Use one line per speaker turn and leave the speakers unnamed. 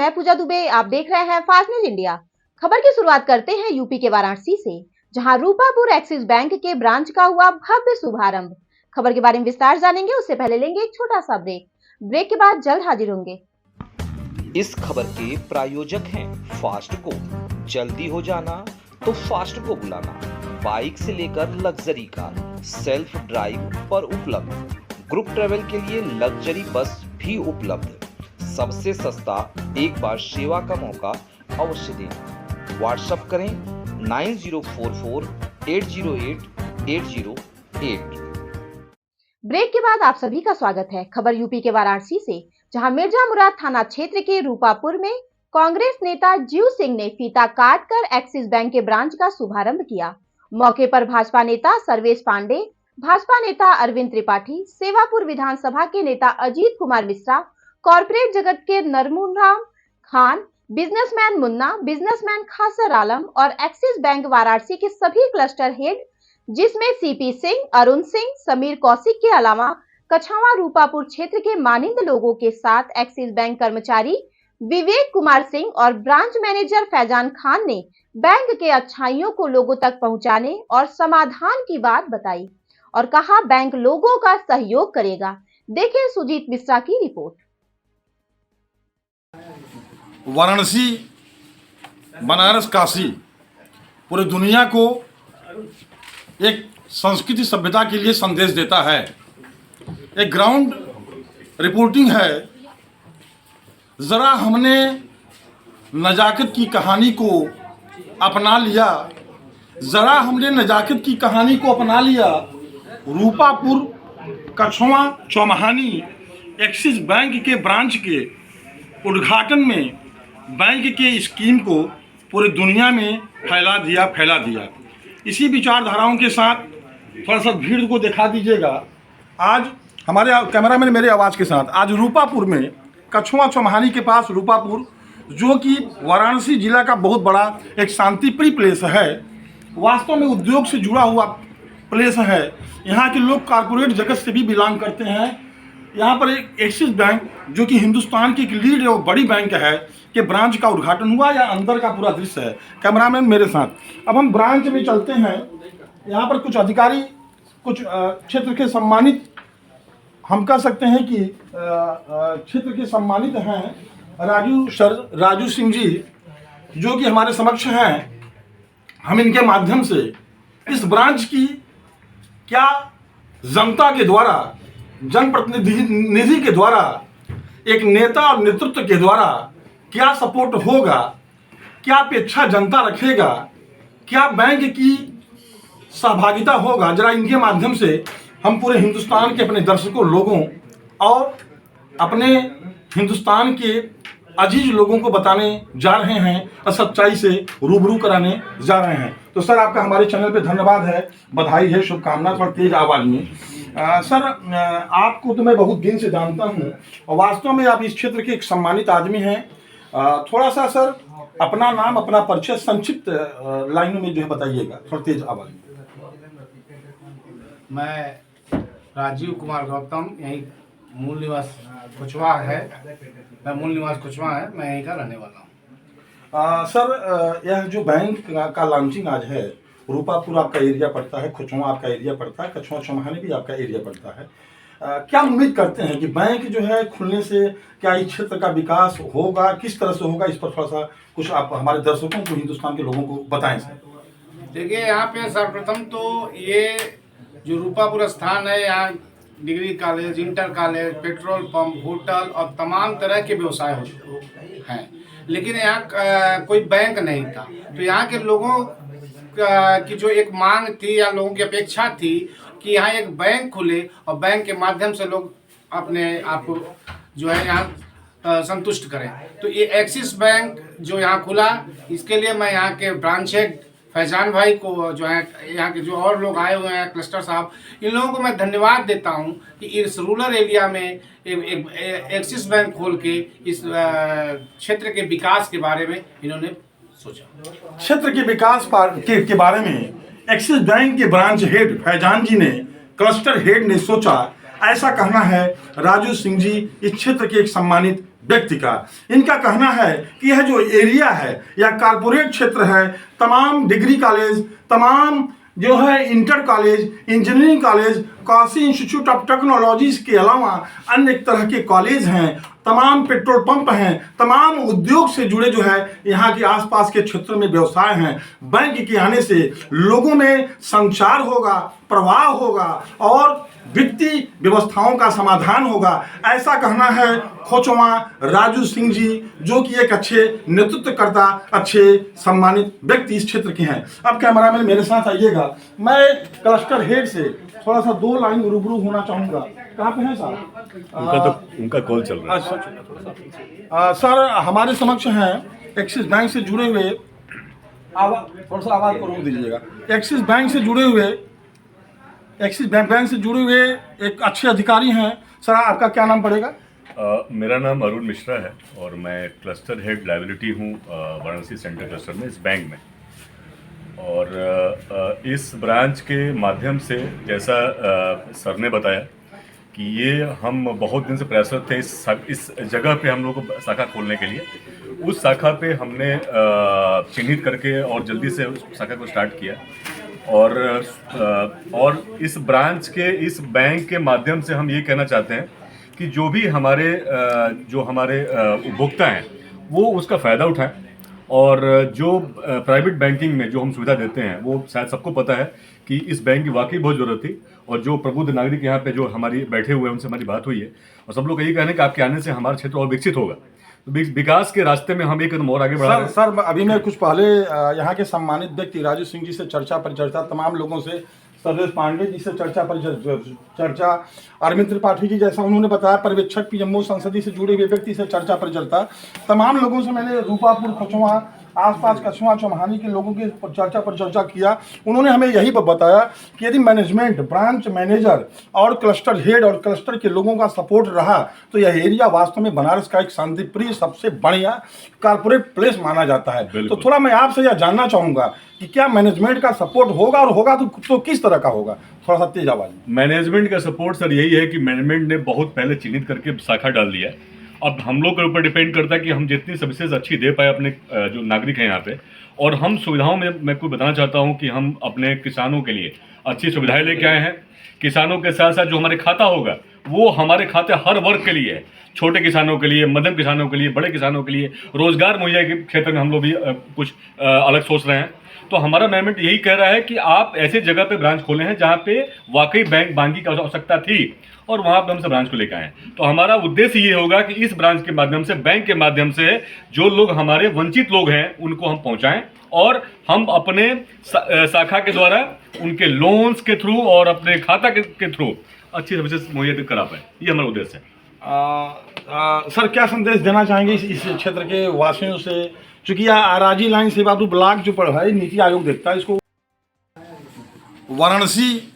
मैं पूजा दुबे। आप देख रहे हैं फास्ट न्यूज इंडिया। खबर की शुरुआत करते हैं यूपी के वाराणसी से, जहां रूपापुर एक्सिस बैंक के ब्रांच का हुआ भव्य शुभारंभ। खबर के बारे में विस्तार जानेंगे, उससे पहले लेंगे एक छोटा सा ब्रेक के बाद जल्द हाजिर होंगे।
इस खबर के प्रायोजक हैं फास्ट को। जल्दी हो जाना तो फास्ट को बुलाना। बाइक से लेकर लग्जरी कार सेल्फ ड्राइव पर उपलब्ध। ग्रुप ट्रेवल के लिए लग्जरी बस भी उपलब्ध। सबसे सस्ता एक बार सेवा का मौका अवश्य दें। व्हाट्सएप करें 9044808808।
ब्रेक के बाद आप सभी का स्वागत है। खबर यूपी के वाराणसी से, जहां मिर्जा मुराद थाना क्षेत्र के रूपापुर में कांग्रेस नेता जीव सिंह ने फीता काटकर एक्सिस बैंक के ब्रांच का शुभारंभ किया। मौके पर भाजपा नेता सर्वेश पांडे, भाजपा नेता अरविंद त्रिपाठी, सेवापुर विधानसभा के नेता अजीत कुमार मिश्रा, कॉर्पोरेट जगत के नरमुराम खान, बिजनेसमैन मुन्ना, बिजनेसमैन खासर आलम और एक्सिस बैंक वाराणसी के सभी क्लस्टर हेड, जिसमें सीपी सिंह, अरुण सिंह, समीर कौशिक के अलावा कछावा रूपापुर क्षेत्र के मानिंद लोगों के साथ एक्सिस बैंक कर्मचारी विवेक कुमार सिंह और ब्रांच मैनेजर फैजान खान ने बैंक के अच्छाइयों को लोगों तक पहुंचाने और समाधान की बात बताई और कहा बैंक लोगों का सहयोग करेगा। देखें सुजीत मिश्रा की रिपोर्ट।
वाराणसी, बनारस, काशी पूरी दुनिया को एक संस्कृति सभ्यता के लिए संदेश देता है। एक ग्राउंड रिपोर्टिंग है। ज़रा हमने नजाकत की कहानी को अपना लिया, ज़रा हमने नजाकत की कहानी को अपना लिया। रूपापुर कछवा चौमहानी एक्सिस बैंक के ब्रांच के उद्घाटन में बैंक के स्कीम को पूरी दुनिया में फैला दिया। इसी विचारधाराओं के साथ थोड़ा सा भीड़ को दिखा दीजिएगा। आज हमारे कैमरामैन मेरे आवाज़ के साथ आज रूपापुर में कछवा चौमहानी के पास रूपापुर, जो कि वाराणसी जिला का बहुत बड़ा एक शांतिप्रिय प्लेस है, वास्तव में उद्योग से जुड़ा हुआ प्लेस है। यहाँ के लोग कॉर्पोरेट जगत से भी बिलोंग करते हैं। यहाँ पर एक एक्सिस बैंक, जो कि हिंदुस्तान की एक लीड और बड़ी बैंक है, के ब्रांच का उद्घाटन हुआ। या अंदर का पूरा दृश्य है। कैमरामैन मेरे साथ। अब हम ब्रांच में चलते हैं। यहाँ पर कुछ अधिकारी, कुछ क्षेत्र के सम्मानित, हम कह सकते हैं कि क्षेत्र के सम्मानित हैं राजू सिंह जी, जो कि हमारे समक्ष हैं। हम इनके माध्यम से इस ब्रांच की क्या जनता के द्वारा, जनप्रतिनिधि के द्वारा, एक नेता और नेतृत्व के द्वारा क्या सपोर्ट होगा, क्या अपेक्षा जनता रखेगा, क्या बैंक की सहभागिता होगा, जरा इनके माध्यम से हम पूरे हिंदुस्तान के अपने दर्शकों, लोगों और अपने हिंदुस्तान के अजीज लोगों को बताने जा रहे हैं और सच्चाई से रूबरू कराने जा रहे हैं। तो सर, आपका हमारे चैनल पे धन्यवाद है, बधाई है, शुभकामना पर तेज आवाज़ में। सर, आपको तो मैं बहुत दिन से जानता हूँ और वास्तव में आप इस क्षेत्र के एक सम्मानित आदमी हैं। थोड़ा सा सर अपना नाम, अपना परिचय संक्षिप्त लाइनों में जो है बताइएगा, थोड़ा तेज आवाज़ में।
मैं राजीव कुमार गौतम, यहीं मूल निवास कुचवा है। मैं यहीं का रहने वाला हूँ।
सर, यह जो बैंक का लॉन्चिंग आज है, रूपापुर आपका एरिया पड़ता है, खुचवा आपका एरिया पड़ता है, कछवा चौमहानी भी आपका एरिया पड़ता है। क्या उम्मीद करते हैं कि बैंक जो है खुलने से क्या इस क्षेत्र का विकास होगा, किस तरह से होगा, इस पर थोड़ा सा कुछ आप हमारे दर्शकों को, हिंदुस्तान के लोगों को बताएं सर।
देखिए, यहाँ पे सर्वप्रथम तो ये जो रूपापुर स्थान है, यहाँ degree college, inter college, petrol pump, hotel और तमाम तरह के व्यवसाय हैं, लेकिन यहाँ कोई बैंक नहीं था। तो यहाँ के लोगों की जो एक मांग थी या लोगों की अपेक्षा थी कि यहाँ एक बैंक खुले और बैंक के माध्यम से लोग अपने आप को जो है यहाँ संतुष्ट करें। तो ये एक्सिस बैंक जो यहाँ खुला, इसके लिए मैं यहाँ के ब्रांच हेड फैजान भाई को, जो है यहाँ के जो और लोग आए हुए हैं, क्लस्टर साहब, इन लोगों को मैं धन्यवाद देता हूँ कि इस रूरल एरिया में एक एक्सिस बैंक खोल के इस क्षेत्र के विकास के बारे में इन्होंने सोचा।
क्षेत्र के विकास के बारे में एक्सिस बैंक के ब्रांच हेड फैजान जी ने, क्लस्टर हेड ने सोचा ऐसा कहना है राजू सिंह जी इस क्षेत्र के एक सम्मानित व्यक्ति का। इनका कहना है कि यह जो एरिया है या कारपोरेट क्षेत्र है, तमाम डिग्री कॉलेज, तमाम जो है inter college, engineering college, Kashi institute of technologies के अलावा अन्य तरह के कॉलेज हैं, तमाम पेट्रोल पंप हैं, तमाम उद्योग से जुड़े जो है यहाँ के आसपास के क्षेत्र में व्यवसाय हैं। बैंक के आने से लोगों में संचार होगा, प्रवाह होगा और वित्तीय व्यवस्थाओं का समाधान होगा। ऐसा कहना है खोचवा राजू सिंह जी, जो कि एक अच्छे नेतृत्वकर्ता, अच्छे सम्मानित व्यक्ति इस क्षेत्र के हैं। अब कैमरामैन मेरे साथ आइएगा, मैं क्लस्टर हेड से थोड़ा सा 2 लाइन रूबरू होना चाहूँगा। कहाँ पे हैं साहब?
उनका कॉल चल रहा है।
अच्छा सर, हमारे समक्ष हैं एक्सिस बैंक से जुड़े हुए, थोड़ा सा आवाज़ को रोक दीजिएगा। एक्सिस बैंक से जुड़े हुए एक अच्छे अधिकारी हैं। सर, आपका क्या नाम पड़ेगा?
मेरा नाम अरुण मिश्रा है और मैं क्लस्टर हेड लायबिलिटी हूँ वाराणसी सेंट्रल क्लस्टर में, इस बैंक में। और इस ब्रांच के माध्यम से, जैसा सर ने बताया कि ये हम बहुत दिन से प्रयासरत थे इस जगह पे हम लोग को शाखा खोलने के लिए। उस शाखा पे हमने चिन्हित करके और जल्दी से उस शाखा को स्टार्ट किया और इस ब्रांच के, इस बैंक के माध्यम से हम ये कहना चाहते हैं कि जो भी हमारे उपभोक्ता हैं वो उसका फ़ायदा उठाएं। और जो प्राइवेट बैंकिंग में जो हम सुविधा देते हैं वो शायद सबको पता है कि इस बैंक की वाकई बहुत ज़रूरत थी। और जो प्रबुद्ध नागरिक यहाँ पे जो हमारी बैठे हुए हैं उनसे हमारी बात हुई है और सब लोग यही कहने कि आपके आने से हमारा क्षेत्र और विकसित होगा। तो विकास के रास्ते में हम एक कदम और आगे बढ़ा रहे हैं।
सर, अभी मैं कुछ पहले यहाँ के सम्मानित व्यक्ति राजू सिंह जी से चर्चा तमाम लोगों से, सर्वेश पांडे जी से चर्चा, अरविंद त्रिपाठी जी जैसा उन्होंने बताया, पर्यवेक्षक पीएमओ संसदीय से जुड़े हुए व्यक्ति से चर्चा, तमाम लोगों से मैंने रूपापुर, खचुआ, आसपास कछुआ, चौमहानी के लोगों की चर्चा किया। उन्होंने हमें यही बताया कि यदि मैनेजमेंट, ब्रांच मैनेजर और क्लस्टर हेड और क्लस्टर के लोगों का सपोर्ट रहा तो यह एरिया वास्तव में बनारस का एक शांतिप्रिय, सबसे बढ़िया कारपोरेट प्लेस माना जाता है। तो थोड़ा मैं आपसे यह जानना चाहूँगा कि क्या मैनेजमेंट का सपोर्ट होगा, और होगा तो किस तरह का होगा? थोड़ा सा तेज आवाज में।
मैनेजमेंट का सपोर्ट सर यही है कि मैनेजमेंट ने बहुत पहले चिन्हित करके शाखा डाल दिया है। अब हम लोग के ऊपर डिपेंड करता है कि हम जितनी सर्विसेज अच्छी दे पाए अपने जो नागरिक हैं यहाँ पे। और हम सुविधाओं में मैं कुछ बताना चाहता हूँ कि हम अपने किसानों के लिए अच्छी सुविधाएं लेके आए हैं। किसानों के साथ साथ जो हमारे खाता होगा वो हमारे खाते हर वर्ग के लिए है, छोटे किसानों के लिए, मध्यम किसानों के लिए, बड़े किसानों के लिए। रोजगार मुहैया के क्षेत्र में हम लोग भी कुछ अलग सोच रहे हैं। तो हमारा मैनेजमेंट यही कह रहा है कि आप ऐसे जगह पे ब्रांच खोले हैं जहाँ पे वाकई बैंकिंग की आवश्यकता थी और वहाँ पे हम से ब्रांच को लेकर आए। तो हमारा उद्देश्य ये होगा कि इस ब्रांच के माध्यम से, बैंक के माध्यम से जो लोग हमारे वंचित लोग हैं उनको हम पहुँचाएं और हम अपने शाखा के द्वारा उनके लोन्स के थ्रू और अपने खाता के थ्रू अच्छी सर्विसेज मुहैया करा पाए। ये हमारा उद्देश्य है।
सर, क्या संदेश देना चाहेंगे इस क्षेत्र के वासियों से, चूंकि आराजी लाइन सेवा ब्लॉक जो पड़ा है नीति आयोग देखता है इसको? वाराणसी